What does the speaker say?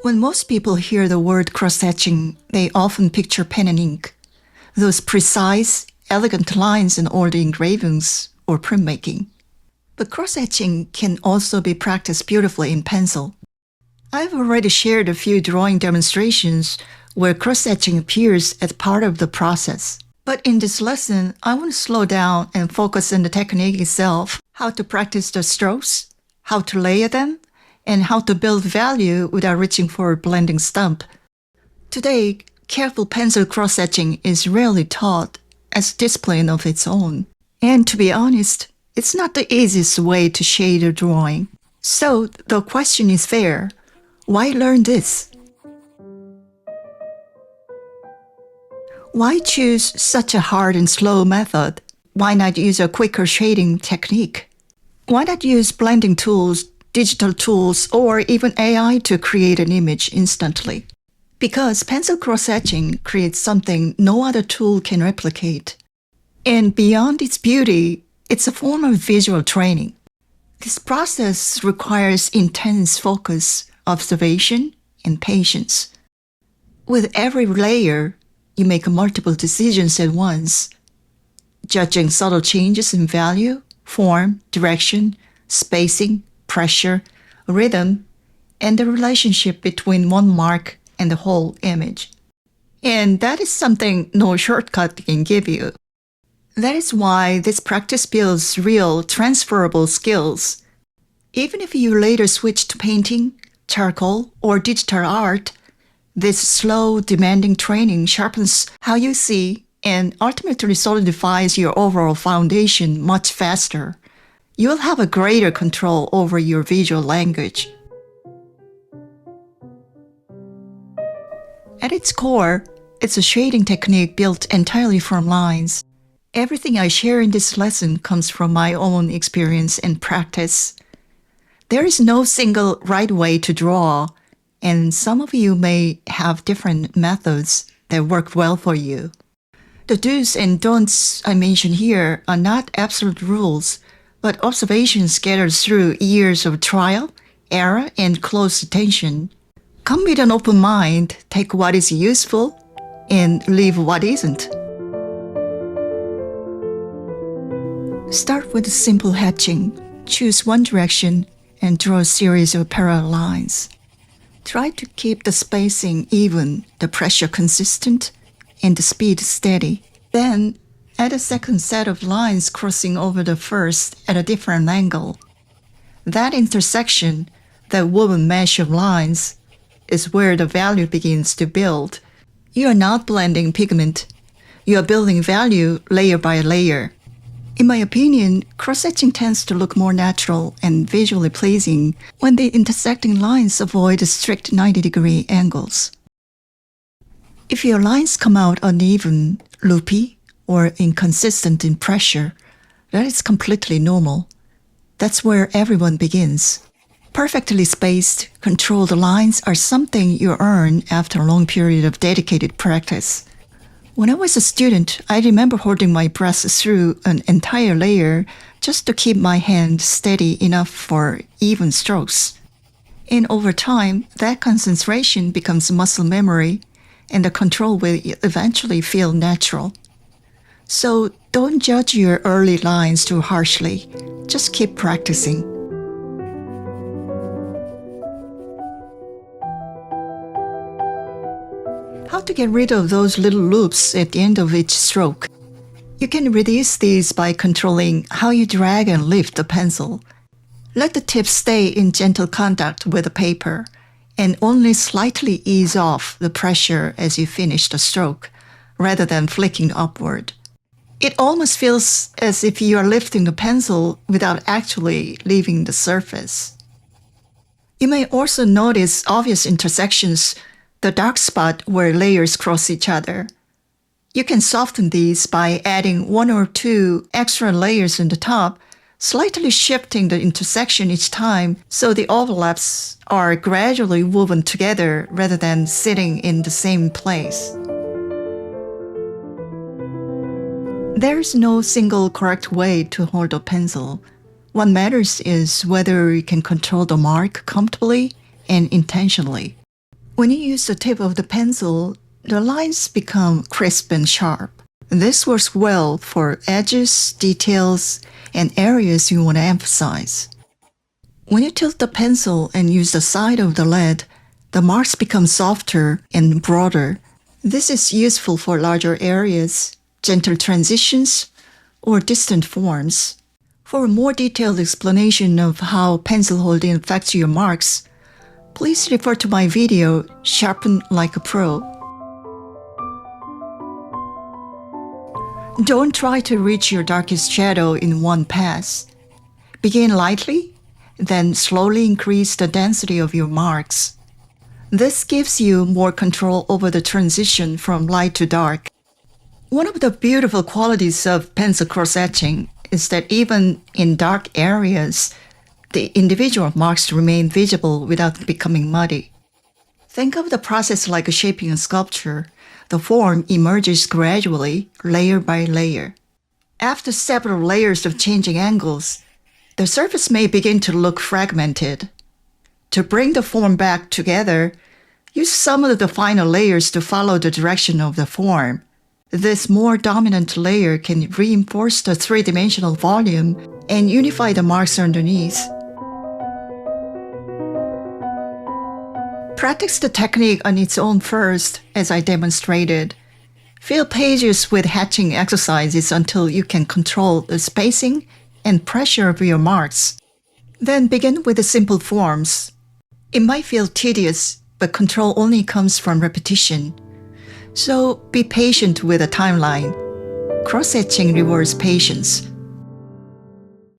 When most people hear the word cross-hatching, they often picture pen and ink, those precise, elegant lines in old engravings or printmaking. But cross-hatching can also be practiced beautifully in pencil. I've already shared a few drawing demonstrations where cross-hatching appears as part of the process. But in this lesson, I want to slow down and focus on the technique itself, how to practice the strokes, how to layer them, and how to build value without reaching for a blending stump. Today, careful pencil cross-hatching is rarely taught as a discipline of its own. And to be honest, it's not the easiest way to shade a drawing. So the question is fair. Why learn this? Why choose such a hard and slow method? Why not use a quicker shading technique? Why not use blending tools, digital tools, or even AI to create an image instantly? Because pencil cross-hatching creates something no other tool can replicate. And beyond its beauty, it's a form of visual training. This process requires intense focus, observation, and patience. With every layer, you make multiple decisions at once, judging subtle changes in value, form, direction, spacing, pressure, rhythm, and the relationship between one mark and the whole image. And that is something no shortcut can give you. That is why this practice builds real, transferable skills. Even if you later switch to painting, charcoal, or digital art, this slow, demanding training sharpens how you see and ultimately solidifies your overall foundation much faster. You'll have a greater control over your visual language. At its core, it's a shading technique built entirely from lines. Everything I share in this lesson comes from my own experience and practice. There is no single right way to draw, and some of you may have different methods that work well for you. The do's and don'ts I mention here are not absolute rules, but observations gathered through years of trial, error, and close attention. Come with an open mind, take what is useful, and leave what isn't. Start with simple hatching. Choose one direction and draw a series of parallel lines. Try to keep the spacing even, the pressure consistent, and the speed steady. Then, add a second set of lines crossing over the first at a different angle. That intersection, that woven mesh of lines, is where the value begins to build. You are not blending pigment. You are building value layer by layer. In my opinion, cross-hatching tends to look more natural and visually pleasing when the intersecting lines avoid strict 90-degree angles. If your lines come out uneven, loopy, or inconsistent in pressure, that is completely normal. That's where everyone begins. Perfectly spaced, controlled lines are something you earn after a long period of dedicated practice. When I was a student, I remember holding my breath through an entire layer just to keep my hand steady enough for even strokes. And over time, that concentration becomes muscle memory, and the control will eventually feel natural. So don't judge your early lines too harshly. Just keep practicing. How to get rid of those little loops at the end of each stroke? You can reduce these by controlling how you drag and lift the pencil. Let the tip stay in gentle contact with the paper, and only slightly ease off the pressure as you finish the stroke, rather than flicking upward. It almost feels as if you are lifting the pencil without actually leaving the surface. You may also notice obvious intersections, the dark spot where layers cross each other. You can soften these by adding one or two extra layers on the top, slightly shifting the intersection each time so the overlaps are gradually woven together rather than sitting in the same place. There is no single correct way to hold a pencil. What matters is whether you can control the mark comfortably and intentionally. When you use the tip of the pencil, the lines become crisp and sharp. This works well for edges, details, and areas you want to emphasize. When you tilt the pencil and use the side of the lead, the marks become softer and broader. This is useful for larger areas, gentle transitions, or distant forms. For a more detailed explanation of how pencil holding affects your marks, please refer to my video, Sharpen Like a Pro. Don't try to reach your darkest shadow in one pass. Begin lightly, then slowly increase the density of your marks. This gives you more control over the transition from light to dark. One of the beautiful qualities of pencil cross-etching is that even in dark areas, the individual marks remain visible without becoming muddy. Think of the process like shaping a sculpture. The form emerges gradually, layer by layer. After several layers of changing angles, the surface may begin to look fragmented. To bring the form back together, use some of the final layers to follow the direction of the form. This more dominant layer can reinforce the three-dimensional volume and unify the marks underneath. Practice the technique on its own first, as I demonstrated. Fill pages with hatching exercises until you can control the spacing and pressure of your marks. Then begin with the simple forms. It might feel tedious, but control only comes from repetition. So be patient with a timeline. Cross-etching rewards patience.